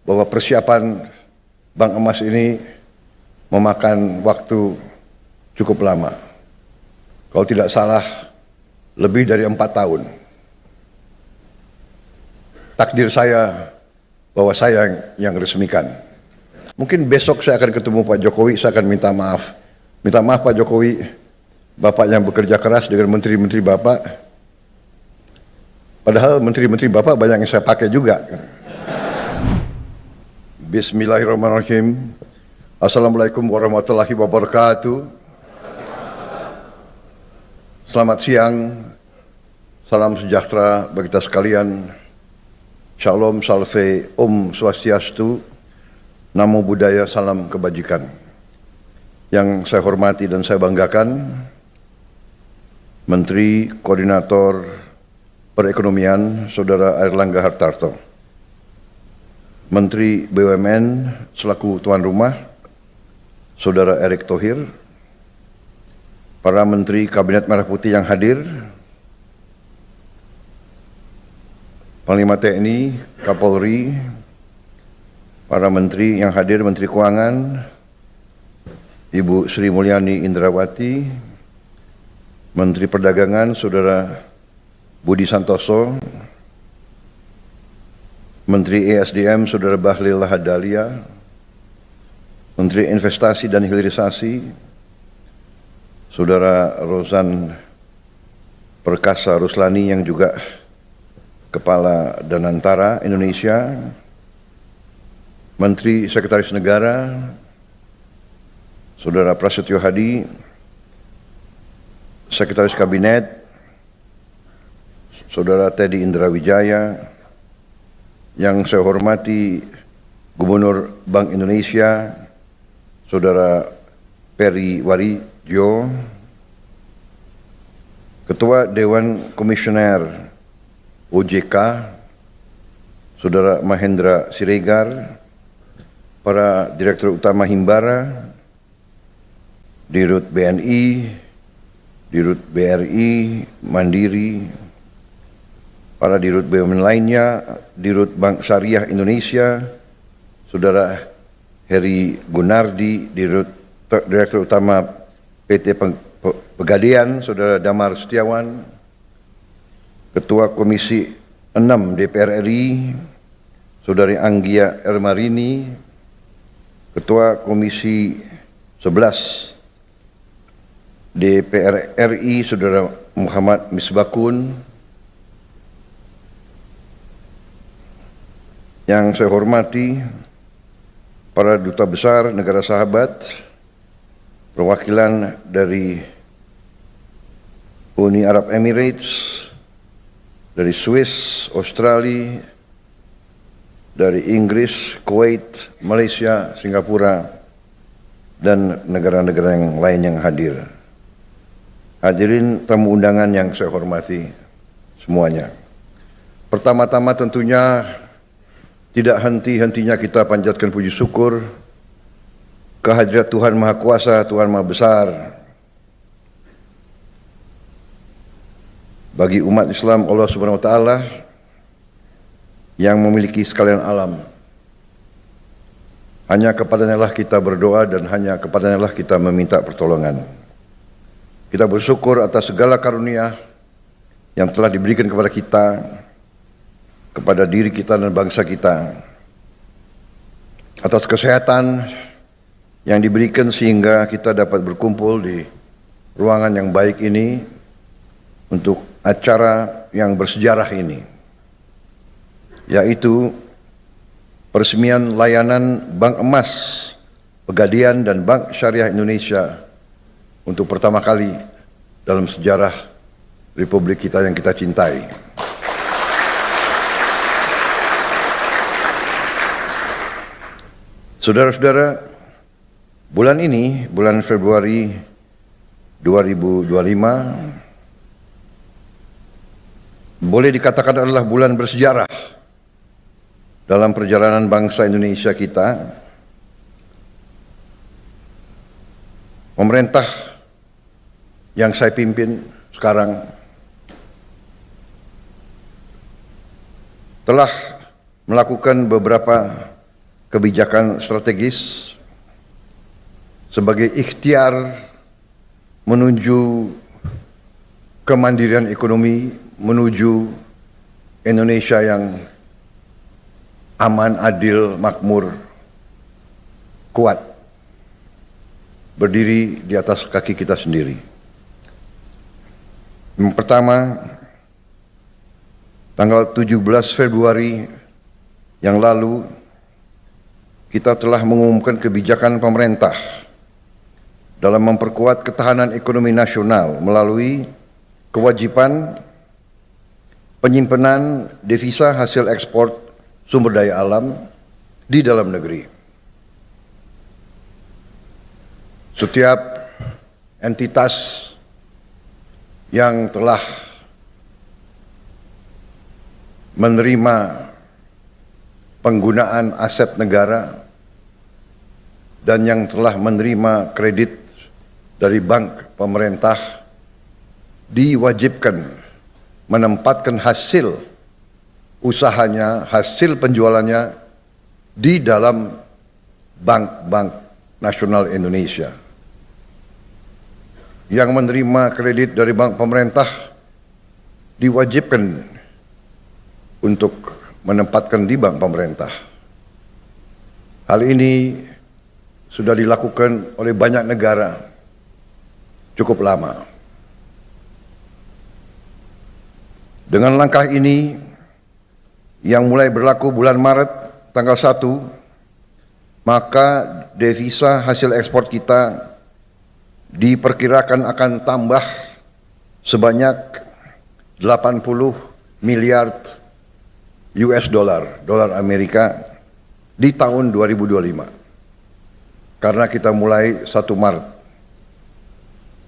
bahwa persiapan Bank Emas ini memakan waktu cukup lama. Kalau tidak salah, lebih dari 4 tahun. Takdir saya bahwa saya yang resmikan. Mungkin besok saya akan ketemu Pak Jokowi, saya akan minta maaf. Minta maaf Pak Jokowi, Bapak yang bekerja keras dengan menteri-menteri Bapak. Padahal menteri-menteri Bapak banyak yang saya pakai juga. Bismillahirrahmanirrahim. Assalamualaikum warahmatullahi wabarakatuh. Selamat siang, salam sejahtera bagi kita sekalian. Shalom, salve, Om Swastiastu, Namo Buddhaya, salam kebajikan. Yang saya hormati dan saya banggakan, Menteri Koordinator Perekonomian, Saudara Airlangga Hartarto. Menteri BUMN selaku tuan rumah, Saudara Erick Thohir. Para Menteri Kabinet Merah Putih yang hadir, Panglima TNI, Kapolri, para Menteri yang hadir, Menteri Keuangan, Ibu Sri Mulyani Indrawati, Menteri Perdagangan, Saudara Budi Santoso, Menteri ESDM, Saudara Bahlil Lahadalia, Menteri Investasi dan Hilirisasi, Saudara Rozan Perkasa Ruslani yang juga Kepala Danantara Indonesia, Menteri Sekretaris Negara, Saudara Prasetyo Hadi, Sekretaris Kabinet, Saudara Teddy Indrawijaya, yang saya hormati Gubernur Bank Indonesia, Saudara Peri Warijyo, Ketua Dewan Komisioner OJK, Saudara Mahendra Siregar, para Direktur Utama Himbara, Dirut BNI, Dirut BRI, Mandiri, para Dirut BUMN lainnya, Dirut Bank Syariah Indonesia, Saudara Heri Gunardi, Direktur Utama PT Pegadaian, Saudara Damar Setiawan, Ketua Komisi 6 DPR RI, Saudari Anggia Ermarini, Ketua Komisi 11 DPR RI, Saudara Muhammad Misbakun, yang saya hormati para duta besar negara sahabat, perwakilan dari Uni Arab Emirates, dari Swiss, Australia, dari Inggris, Kuwait, Malaysia, Singapura, dan negara-negara yang lain yang hadir. Hadirin tamu undangan yang saya hormati semuanya. Pertama-tama tentunya tidak henti-hentinya kita panjatkan puji syukur kehadirat Tuhan Maha Kuasa, Tuhan Maha Besar, bagi umat Islam Allah Subhanahu wa Ta'ala yang memiliki sekalian alam. Hanya kepadanya lah kita berdoa dan hanya kepadanya lah kita meminta pertolongan. Kita bersyukur atas segala karunia yang telah diberikan kepada kita, kepada diri kita dan bangsa kita, atas kesehatan yang diberikan sehingga kita dapat berkumpul di ruangan yang baik ini untuk acara yang bersejarah ini, yaitu peresmian layanan Bank Emas, Pegadaian dan Bank Syariah Indonesia untuk pertama kali dalam sejarah Republik kita yang kita cintai. Saudara-saudara, bulan ini, bulan Februari 2025, boleh dikatakan adalah bulan bersejarah dalam perjalanan bangsa Indonesia kita. Pemerintah yang saya pimpin sekarang telah melakukan beberapa kebijakan strategis sebagai ikhtiar menuju kemandirian ekonomi, menuju Indonesia yang aman, adil, makmur, kuat, berdiri di atas kaki kita sendiri. Yang pertama, tanggal 17 Februari yang lalu, kita telah mengumumkan kebijakan pemerintah dalam memperkuat ketahanan ekonomi nasional melalui kewajiban penyimpanan devisa hasil ekspor sumber daya alam di dalam negeri. Setiap entitas yang telah menerima penggunaan aset negara dan yang telah menerima kredit dari bank pemerintah diwajibkan menempatkan hasil usahanya, hasil penjualannya di dalam bank-bank nasional Indonesia. Yang menerima kredit dari bank pemerintah diwajibkan untuk menempatkan di bank pemerintah. Hal ini sudah dilakukan oleh banyak negara cukup lama. Dengan langkah ini yang mulai berlaku bulan Maret tanggal 1, maka devisa hasil ekspor kita diperkirakan akan tambah sebanyak 80 miliar US dollar, dolar Amerika di tahun 2025. Karena kita mulai 1 Maret.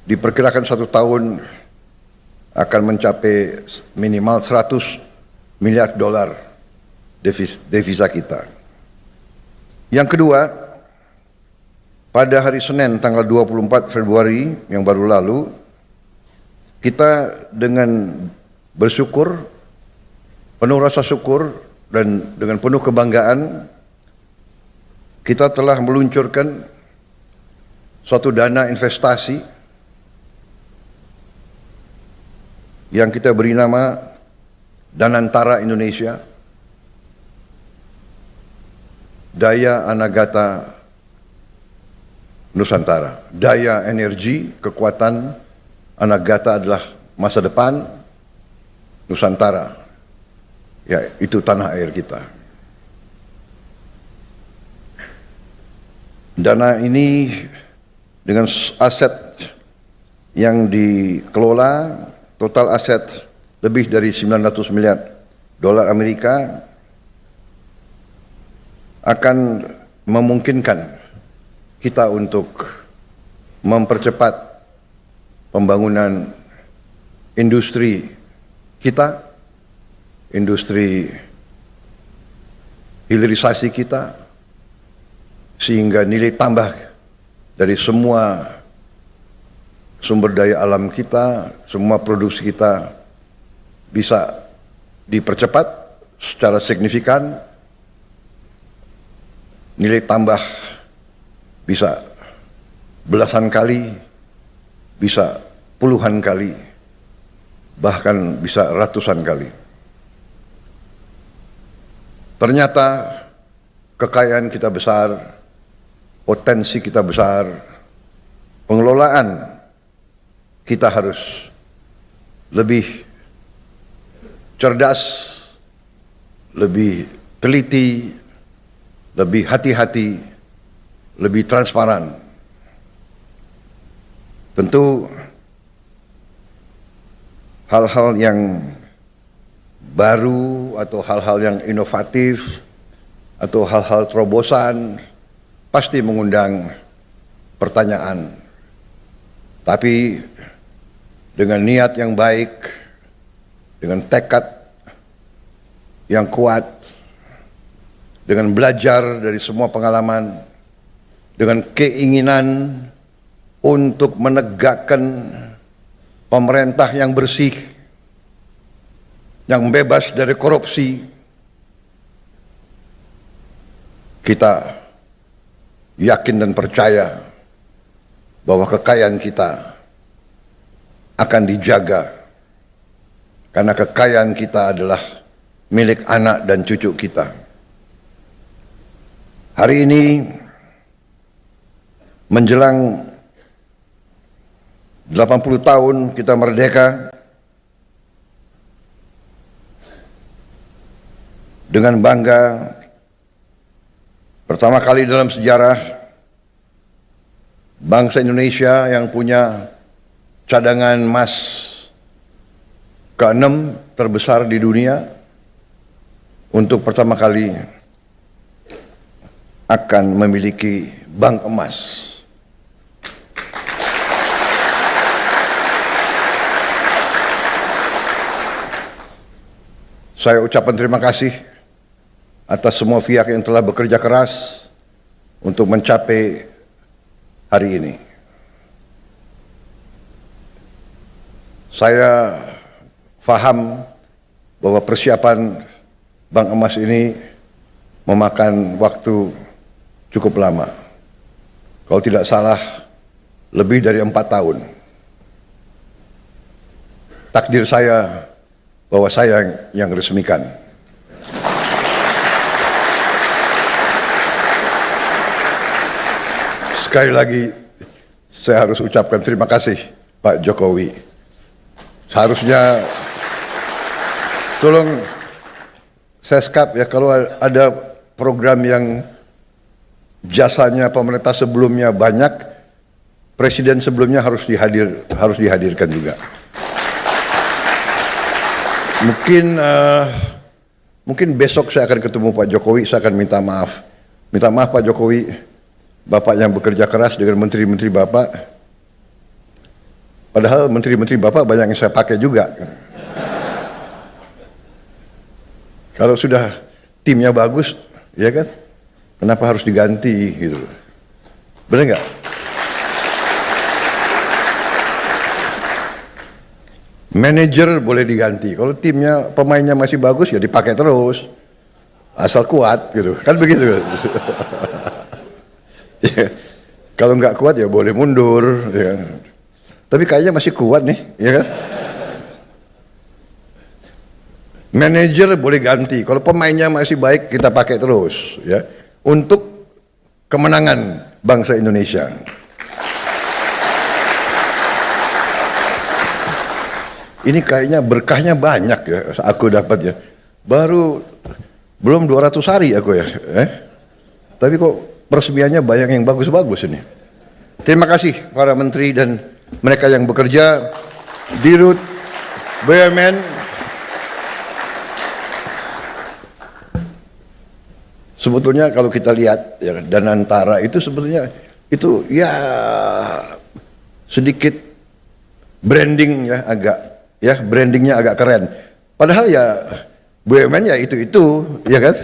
Diperkirakan 1 tahun akan mencapai minimal 100 miliar dolar devisa kita. Yang kedua, pada hari Senin tanggal 24 Februari yang baru lalu, kita dengan bersyukur, penuh rasa syukur dan dengan penuh kebanggaan, kita telah meluncurkan suatu dana investasi yang kita beri nama Danantara Indonesia, Daya Anagata Nusantara. Daya energi, kekuatan, Anagata adalah masa depan, Nusantara, ya itu tanah air kita. Dana ini dengan aset yang dikelola, total aset lebih dari 900 miliar dolar Amerika, akan memungkinkan kita untuk mempercepat pembangunan industri kita, industri hilirisasi kita, sehingga nilai tambah dari semua sumber daya alam kita, semua produksi kita bisa dipercepat secara signifikan, nilai tambah bisa belasan kali, bisa puluhan kali, bahkan bisa ratusan kali. Ternyata kekayaan kita besar, potensi kita besar, pengelolaan kita harus lebih cerdas, lebih teliti, lebih hati-hati, lebih transparan. Tentu hal-hal yang baru atau hal-hal yang inovatif atau hal-hal terobosan pasti mengundang pertanyaan. Tapi dengan niat yang baik, dengan tekad yang kuat, dengan belajar dari semua pengalaman, dengan keinginan untuk menegakkan pemerintah yang bersih, yang bebas dari korupsi, kita yakin dan percaya bahwa kekayaan kita akan dijaga, karena kekayaan kita adalah milik anak dan cucu kita. Hari ini menjelang 80 tahun kita merdeka, dengan bangga pertama kali dalam sejarah bangsa Indonesia yang punya cadangan emas ke-6 terbesar di dunia, untuk pertama kali akan memiliki bank emas. Saya ucapkan terima kasih atas semua pihak yang telah bekerja keras untuk mencapai hari ini. Saya faham bahwa persiapan bank emas ini memakan waktu cukup lama. Kalau tidak salah, lebih dari 4 tahun. Takdir saya bahwa saya yang resmikan. Sekali lagi saya harus ucapkan terima kasih Pak Jokowi. Seharusnya tolong Seskap ya, kalau ada program yang jasanya pemerintah sebelumnya banyak, presiden sebelumnya harus dihadirkan juga. Mungkin besok saya akan ketemu Pak Jokowi, saya akan minta maaf. Minta maaf Pak Jokowi, Bapak yang bekerja keras dengan menteri-menteri Bapak. Padahal menteri-menteri Bapak banyak yang saya pakai juga. Kalau sudah timnya bagus, ya kan? Kenapa harus diganti gitu? Benar nggak? Manajer boleh diganti. Kalau timnya pemainnya masih bagus ya dipakai terus, asal kuat gitu. Kan begitu. Ya, kalau nggak kuat ya boleh mundur. Ya. Tapi kayaknya masih kuat nih, ya kan? Manajer boleh ganti. Kalau pemainnya masih baik kita pakai terus, ya. Untuk kemenangan bangsa Indonesia. Ini kayaknya berkahnya banyak ya, aku dapat ya. Belum 200 hari aku ya. Tapi kok peresmiannya banyak yang bagus-bagus ini. Terima kasih para menteri dan mereka yang bekerja, Dirut, BUMN. Sebetulnya kalau kita lihat ya, Danantara itu sebetulnya itu ya sedikit branding ya, brandingnya agak keren. Padahal ya BUMN ya itu ya kan.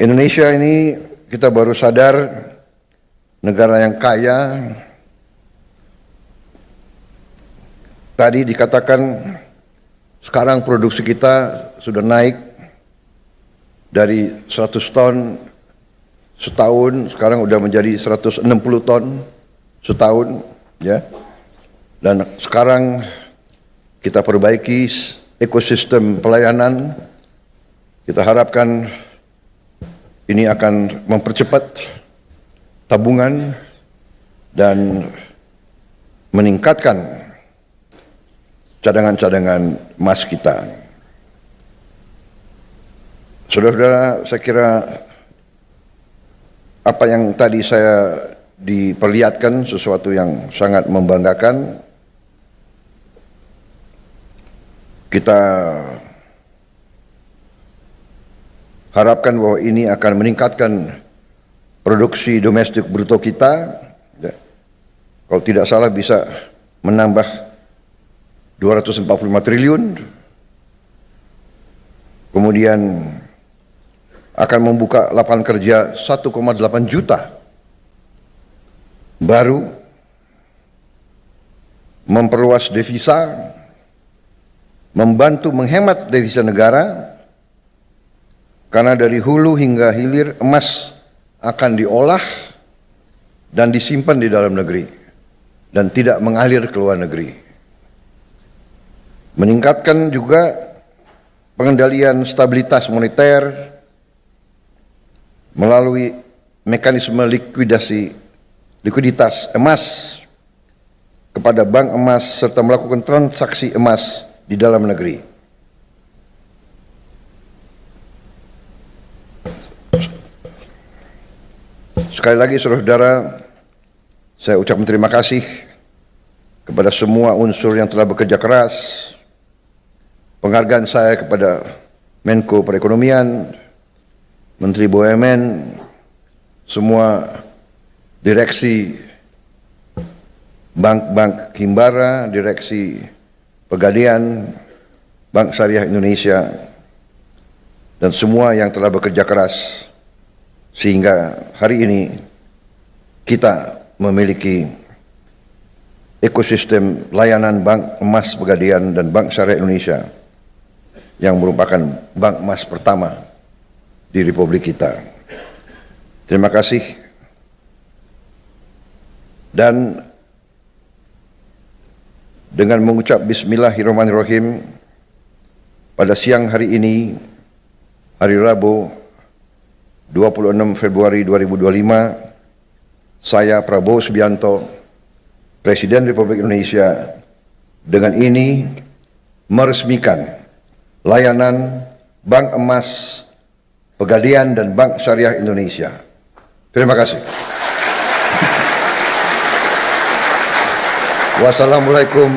Indonesia ini kita baru sadar negara yang kaya. Tadi dikatakan sekarang produksi kita sudah naik dari 100 ton setahun, sekarang udah menjadi 160 ton setahun, ya. Dan sekarang kita perbaiki ekosistem pelayanan. Kita harapkan ini akan mempercepat tabungan dan meningkatkan cadangan-cadangan emas kita. Saudara-saudara, saya kira apa yang tadi saya diperlihatkan sesuatu yang sangat membanggakan. Kita harapkan bahwa ini akan meningkatkan produksi domestik bruto kita. Kalau tidak salah bisa menambah 245 triliun, kemudian akan membuka lapangan kerja 1,8 juta baru, memperluas devisa, membantu menghemat devisa negara, karena dari hulu hingga hilir emas akan diolah dan disimpan di dalam negeri dan tidak mengalir ke luar negeri. Meningkatkan juga pengendalian stabilitas moneter melalui mekanisme likuiditas emas kepada bank emas serta melakukan transaksi emas di dalam negeri. Sekali lagi saudara-saudara, saya ucapkan terima kasih kepada semua unsur yang telah bekerja keras. Penghargaan saya kepada Menko Perekonomian, Menteri BUMN, semua direksi bank-bank Himbara, direksi Pegadaian, Bank Syariah Indonesia, dan semua yang telah bekerja keras sehingga hari ini kita memiliki ekosistem layanan Bank Emas Pegadaian dan Bank Syariah Indonesia yang merupakan bank emas pertama di Republik kita. Terima kasih. Dan dengan mengucap Bismillahirrahmanirrahim, pada siang hari ini, hari Rabu 26 Februari 2025, saya Prabowo Subianto, Presiden Republik Indonesia, dengan ini meresmikan layanan Bank Emas Pegadaian dan Bank Syariah Indonesia. Terima kasih. Wassalamualaikum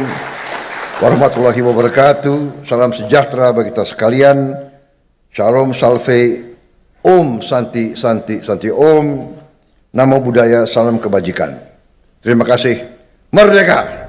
warahmatullahi wabarakatuh. Salam sejahtera bagi kita sekalian. Shalom Salve, Om Santi Santi Santi Om. Namo Buddhaya, salam kebajikan. Terima kasih. Merdeka!